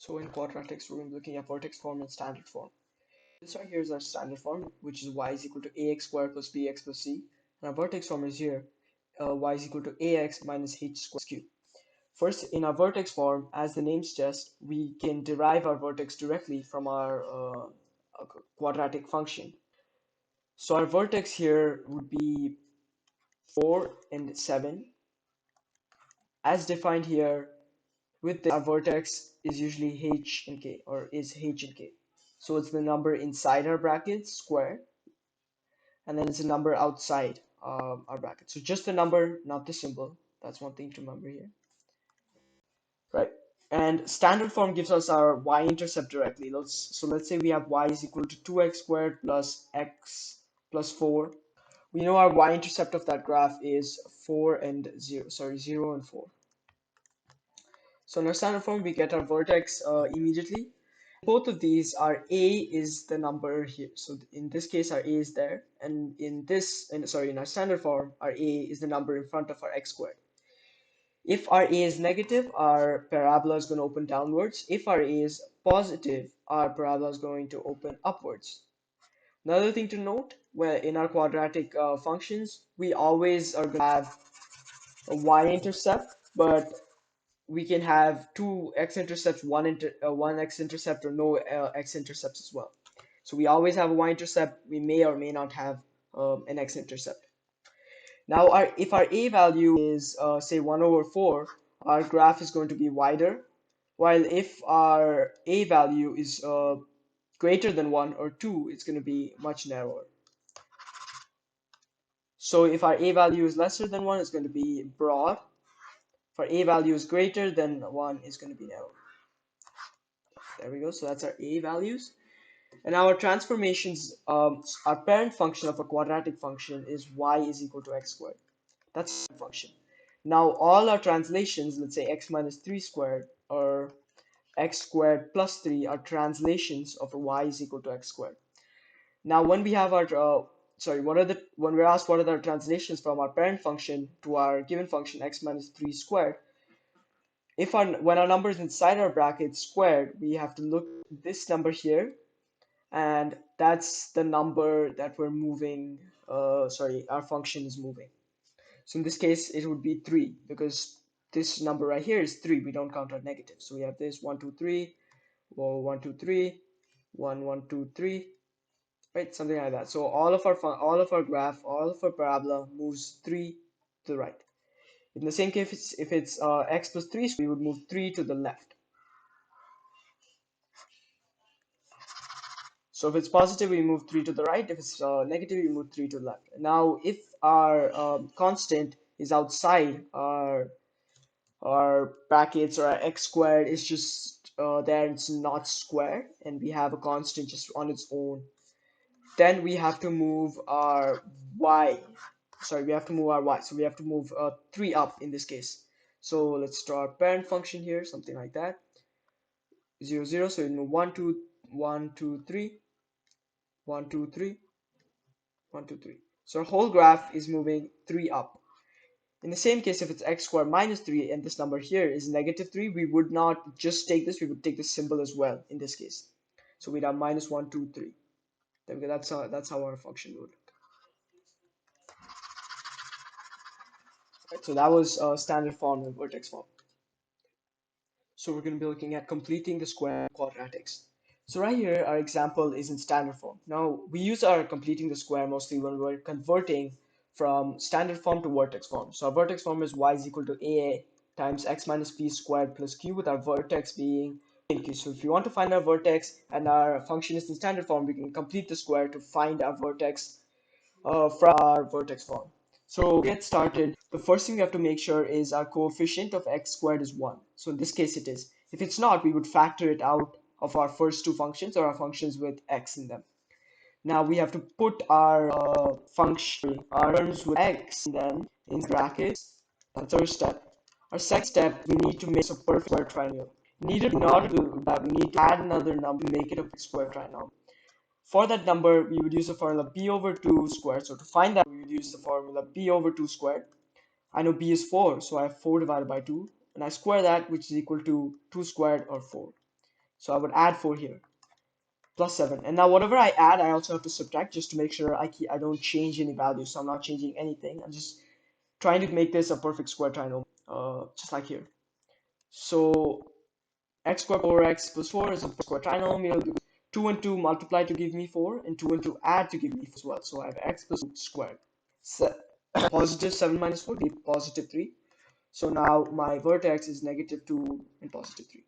So in quadratics, we're going to be looking at vertex form and standard form. This right here is our standard form, which is y is equal to ax squared plus bx plus c. And our vertex form is here, y is equal to ax minus h squared cubed. First, in our vertex form, as the name suggests, we can derive our vertex directly from our quadratic function. So our vertex here would be 4 and 7. As defined here, with our vertex is usually h and k, or is h and k. So it's the number inside our brackets square, and then it's a number outside our bracket. So just the number, not the symbol. That's one thing to remember here, right? And standard form gives us our y-intercept directly. Let's say we have y is equal to 2x squared plus x plus 4. We know our y-intercept of that graph is 4 and 0. Sorry, 0 and 4. So in our standard form, we get our vertex immediately. Both of these, our a is the number here. So in this case, our a is there, and in our standard form, our a is the number in front of our x squared. If our a is negative, our parabola is going to open downwards. If our a is positive, our parabola is going to open upwards. Another thing to note, well, in our quadratic functions, we always are going to have a y-intercept, but we can have two x-intercepts, one x-intercept, or no x-intercepts as well. So we always have a y-intercept. We may or may not have an x-intercept. Now, if our a value is say 1 over 4, our graph is going to be wider. While if our a value is greater than 1 or 2, it's going to be much narrower. So if our a value is lesser than 1, it's going to be broad. If our a value is greater than 1, it's going to be narrow. There we go. So that's our a values. And our transformations, our parent function of a quadratic function is y is equal to x squared. That's the function. Now all our translations, let's say x minus 3 squared or x squared plus 3, are translations of y is equal to x squared. Now when we have our when we're asked what are the translations from our parent function to our given function x minus 3 squared, when our number is inside our bracket squared, we have to look at this number here, and that's the number that we're moving, our function is moving. So in this case, it would be 3, because this number right here is 3. We don't count our negative. So we have this 1, 2, 3, well, 1, 2, 3, 1, 1, 2, 3, right? Something like that. So all of our graph, all of our parabola moves 3 to the right. In the same case, if it's x plus 3, so we would move 3 to the left. So if it's positive, we move 3 to the right. If it's negative, we move 3 to the left. Now, if our constant is outside our brackets, or our x squared is just there, it's not square, and we have a constant just on its own, then we have to move our y. Sorry, we have to move our y. So we have to move 3 up in this case. So let's draw our parent function here, something like that. 0, 0. So we move 1, 2, 1, 2, 3, 1, 2, 3, 1, 2, 3. So our whole graph is moving 3 up. In the same case, if it's x squared minus 3 and this number here is negative 3, we would not just take this, we would take the symbol as well in this case. So we'd have minus 1, 2, 3. That's how our function would look. Right, so that was standard form and vertex form. So we're going to be looking at completing the square quadratics. So right here, our example is in standard form. Now, we use our completing the square mostly when we're converting from standard form to vertex form. So our vertex form is y is equal to a times x minus b squared plus q, with our vertex being q. So if you want to find our vertex and our function is in standard form, we can complete the square to find our vertex from our vertex form. So to get started, the first thing we have to make sure is our coefficient of x squared is 1. So in this case it is. If it's not, we would factor it out of our first two functions, or our functions with x in them. Now we have to put our our terms with x in them in brackets. That's our step. Our second step, we need to make a perfect square triangle. In order to do that, we need to add another number to make it a perfect square triangle. For that number, we would use the formula b over 2 squared. So to find that, we would use the formula b over 2 squared. I know b is 4, so I have 4 divided by 2. And I square that, which is equal to 2 squared, or 4. So I would add 4 here, plus 7. And now whatever I add, I also have to subtract just to make sure I don't change any values. So I'm not changing anything. I'm just trying to make this a perfect square trinomial, just like here. So x squared over x plus 4 is a square trinomial. 2 and 2 multiply to give me 4, and 2 and 2 add to give me 4 as well. So I have x plus 2 squared. So, positive 7 minus 4 be positive 3. So now my vertex is negative 2 and positive 3.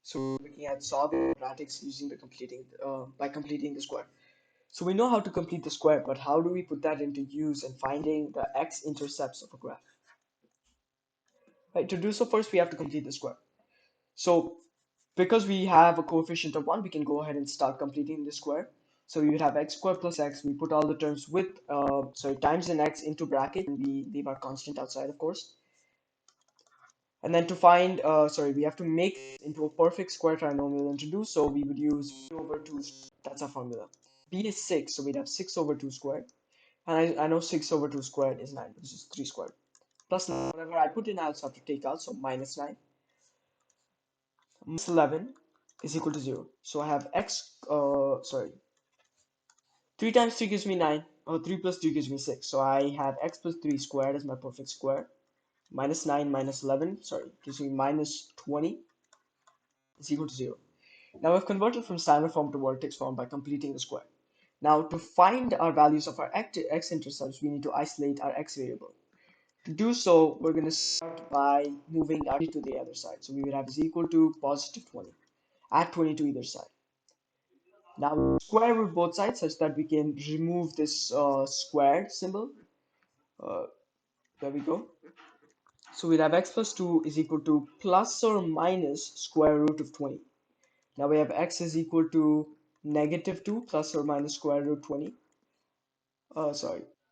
So we're looking at solving quadratics using the by completing the square. So we know how to complete the square, but how do we put that into use in finding the x-intercepts of a graph? Right, to do so first we have to complete the square. So because we have a coefficient of 1, we can go ahead and start completing the square. So we would have x squared plus x. We put all the terms with, times and x into bracket, and we leave our constant outside, of course. And then to find, we have to make it into a perfect square trinomial. And to do so, we would use b over 2. That's our formula. B is 6, so we'd have 6 over 2 squared. And I know 6 over 2 squared is 9, which is 3 squared. Plus 9, whatever I put in, I also have to take out, so minus 9. Minus 11 is equal to 0. So I have 3 times 3 gives me 9. 3 plus 3 gives me 6. So I have x plus 3 squared as my perfect square. Minus 9 minus 11, gives me minus 20 is equal to 0. Now we've converted from standard form to vertex form by completing the square. Now to find our values of our x-intercepts, we need to isolate our x variable. To do so, we're going to start by moving our to the other side. So we would have is equal to positive 20. Add 20 to either side. Now we square root both sides such that we can remove this squared symbol. Uh, there we go. So we'll have x plus 2 is equal to plus or minus square root of 20. Now we have x is equal to negative 2 plus or minus square root 20.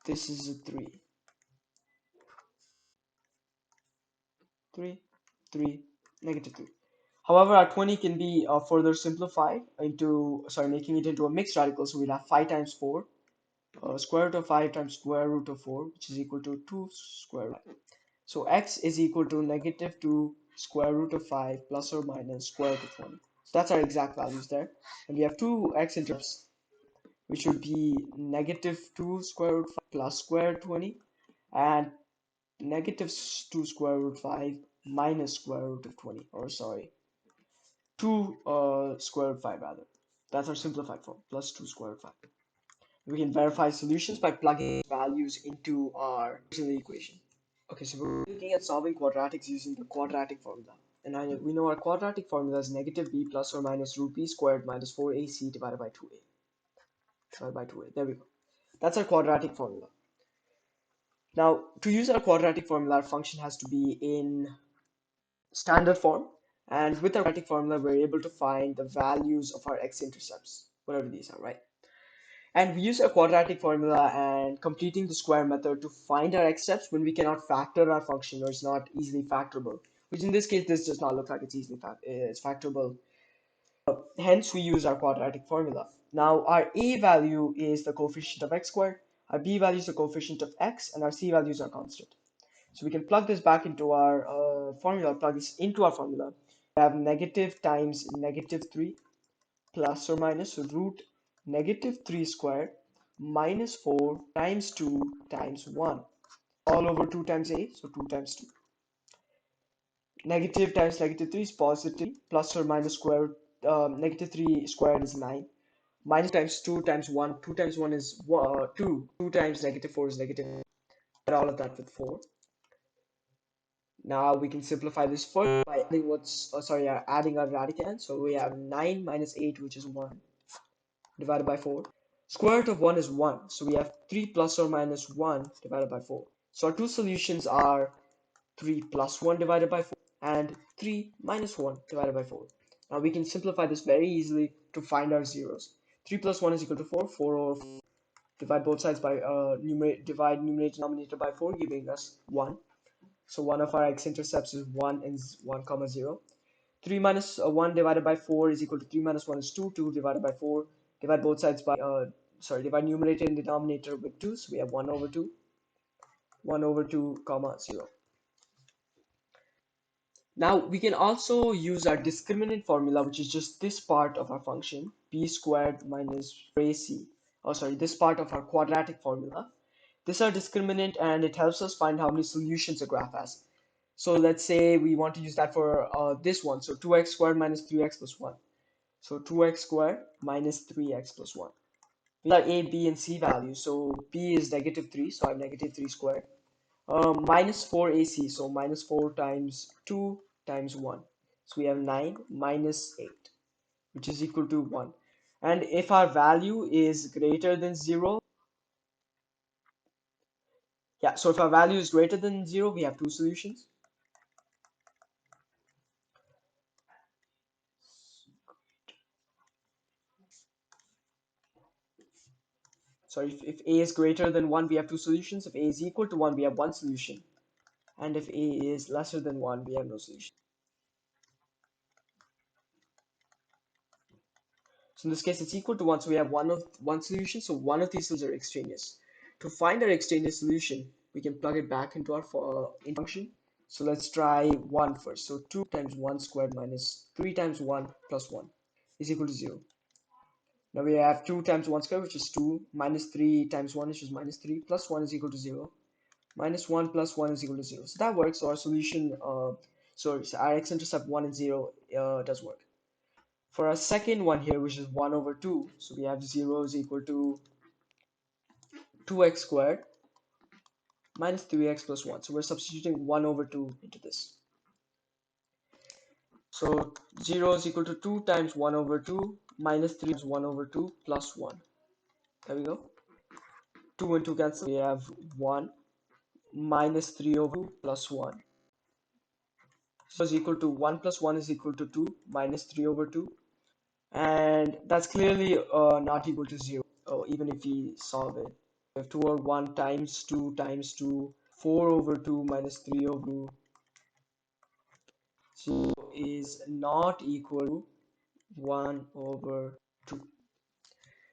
This is a 3. 3, 3, negative 3. However, our 20 can be further simplified into, making it into a mixed radical. So we'll have 5 times 4, square root of 5 times square root of 4, which is equal to 2 square root. So x is equal to negative 2 square root of 5 plus or minus square root of 20. So that's our exact values there. And we have two x-intercepts, which would be negative 2 square root 5 plus square root 20, and negative 2 square root 5 minus square root of 20, 2 square root 5 rather. That's our simplified form, plus 2 square root 5. We can verify solutions by plugging values into our original equation. Okay, so we're looking at solving quadratics using the quadratic formula. And we know our quadratic formula is negative b plus or minus root b squared minus 4ac divided by 2a. Divided by 2a. There we go. That's our quadratic formula. Now, to use our quadratic formula, our function has to be in standard form. And with our quadratic formula, we're able to find the values of our x-intercepts, whatever these are, right? And we use a quadratic formula and completing the square method to find our x-steps when we cannot factor our function or it's not easily factorable. Which in this case, this does not look like it's it's factorable. Hence, we use our quadratic formula. Now, our a value is the coefficient of x squared, our b value is the coefficient of x, and our c values are constant. So we can plug this back into our formula, plug this into our formula. We have negative times negative 3 plus or minus root negative 3 squared minus 4 times 2 times 1 all over 2 times a, so 2 times 2. Negative times negative 3 is positive, plus or minus square root, negative 3 squared is 9. Minus times 2 times 1, 2 times 1 is 2, 2 times negative 4 is negative. Add all of that with 4. Now we can simplify this further by adding our radicand. So we have 9 minus 8, which is 1, divided by 4. Square root of 1 is 1, so we have 3 plus or minus 1 divided by 4. So our two solutions are 3 plus 1 divided by 4 and 3 minus 1 divided by 4. Now we can simplify this very easily to find our zeros. 3 plus 1 is equal to 4, 4 over 4. Divide both sides by divide numerator denominator by 4, giving us 1. So one of our x-intercepts is 1 and 1 comma 0. 3 minus 1 divided by 4 is equal to 3 minus 1 is 2. 2 divided by 4. Divide both sides by, divide numerator and denominator with 2. So we have 1 over 2. 1 over 2 comma 0. Now we can also use our discriminant formula, which is just this part of our function, b squared minus 4ac. Oh, sorry, this part of our quadratic formula. This is our discriminant, and it helps us find how many solutions a graph has. So let's say we want to use that for this one. So 2x squared minus 3x plus 1. So 2x squared minus 3x plus 1. We have a, b, and c values. So b is negative 3, so I have negative 3 squared. Minus 4ac, so minus 4 times 2 times 1. So we have 9 minus 8, which is equal to 1. And if our value is greater than 0, yeah, so if our value is greater than 0, we have two solutions. So if a is greater than 1, we have two solutions. If a is equal to 1, we have one solution. And if a is lesser than 1, we have no solution. So in this case, it's equal to 1, so we have one solution, so one of these solutions are extraneous. To find our extraneous solution, we can plug it back into our function. So let's try 1 first. So 2 times 1 squared minus 3 times 1 plus 1 is equal to 0. Now we have 2 times 1 squared, which is 2, minus 3 times 1, which is minus 3, plus 1 is equal to 0. Minus 1 plus 1 is equal to 0. So that works. So our solution, so our x-intercept 1 and 0 does work. For our second one here, which is 1 over 2, so we have 0 is equal to 2x squared minus 3x plus 1. So we're substituting 1 over 2 into this. So 0 is equal to 2 times 1 over 2 minus 3 times 1 over 2 plus 1. There we go. 2 and 2 cancel. We have 1 minus 3 over 2 plus 1. So is equal to 1 plus 1 is equal to 2 minus 3 over 2. And that's clearly not equal to 0, even if we solve it. We have 2 over 1 times 2 times 2, 4 over 2 minus 3 over 2. 0 is not equal to 1 over 2.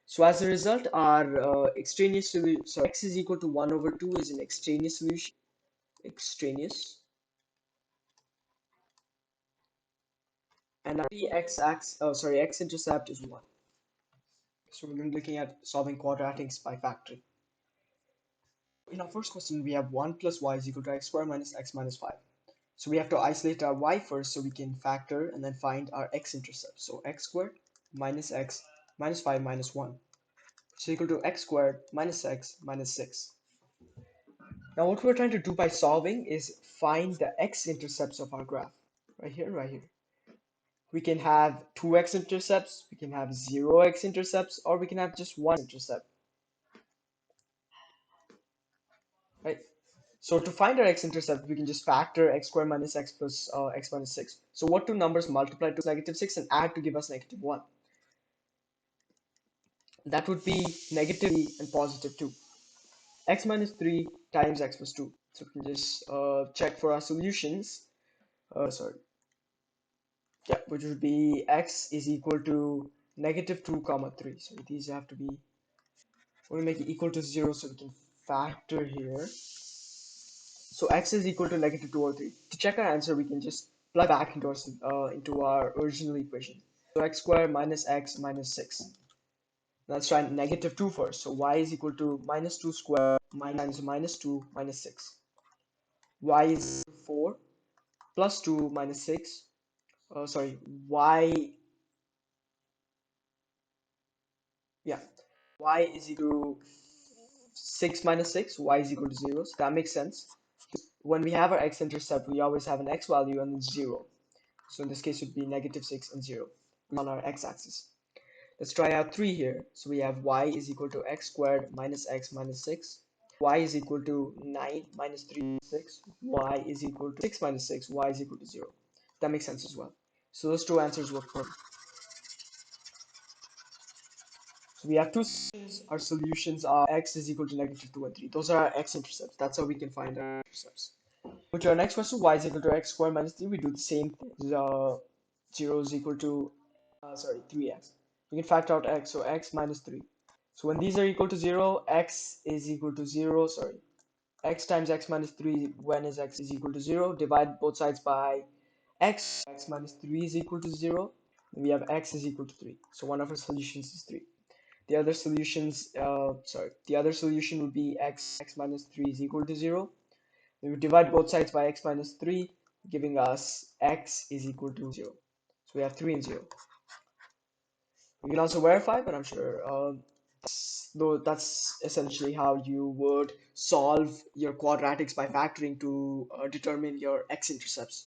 So as a result, our extraneous solution, so x is equal to 1 over 2 is an extraneous solution. Extraneous. And the x-intercept is 1. So we're going to be looking at solving quadratics by factoring. In our first question, we have 1 plus y is equal to x squared minus x minus 5. So we have to isolate our y first so we can factor and then find our x-intercept. So x squared minus x minus 5 minus 1 is equal to x squared minus x minus 6. Now what we're trying to do by solving is find the x-intercepts of our graph. Right here, right here. We can have two x-intercepts, we can have zero x-intercepts, or we can have just one intercept. Right? So to find our x-intercept, we can just factor x squared minus x plus x minus 6. So what two numbers multiply to negative 6 and add to give us negative 1? That would be negative 3 and positive 2. X minus 3 times x plus 2. So we can just check for our solutions. Sorry. Yeah, which would be x is equal to negative 2 comma 3. So these have to be, we'll make it equal to 0 so we can factor here. So x is equal to negative 2 or 3. To check our answer, we can just plug back into our original equation. So x squared minus x minus 6. Let's try negative 2 first. So y is equal to minus 2 squared times minus 2 minus 6. Y is 4 plus 2 minus 6. Sorry, y, yeah, y is equal to 6 minus 6. Y is equal to 0. So that makes sense. When we have our x-intercept, we always have an x value and then 0. So in this case, it would be negative 6 and 0 on our x-axis. Let's try out 3 here. So we have y is equal to x squared minus x minus 6. Y is equal to 9 minus 3 6. Y is equal to 6 minus 6. Y is equal to 0. That makes sense as well. So those two answers work perfect. So we have two solutions. Our solutions are x is equal to negative 2 and 3. Those are our x-intercepts. That's how we can find our intercepts. Go to our next question, y is equal to x squared minus 3. We do the same thing. 0 is equal to, 3x. We can factor out x, so x minus 3. So when these are equal to 0, x is equal to 0, x times x minus 3 when is x is equal to 0, divide both sides by x minus 3 is equal to 0, and we have x is equal to 3. So one of our solutions is 3. The other solution would be x minus 3 is equal to 0. We would divide both sides by x minus 3, giving us x is equal to 0. So we have 3 and 0. We can also verify, but I'm sure though that's essentially how you would solve your quadratics by factoring to determine your x-intercepts.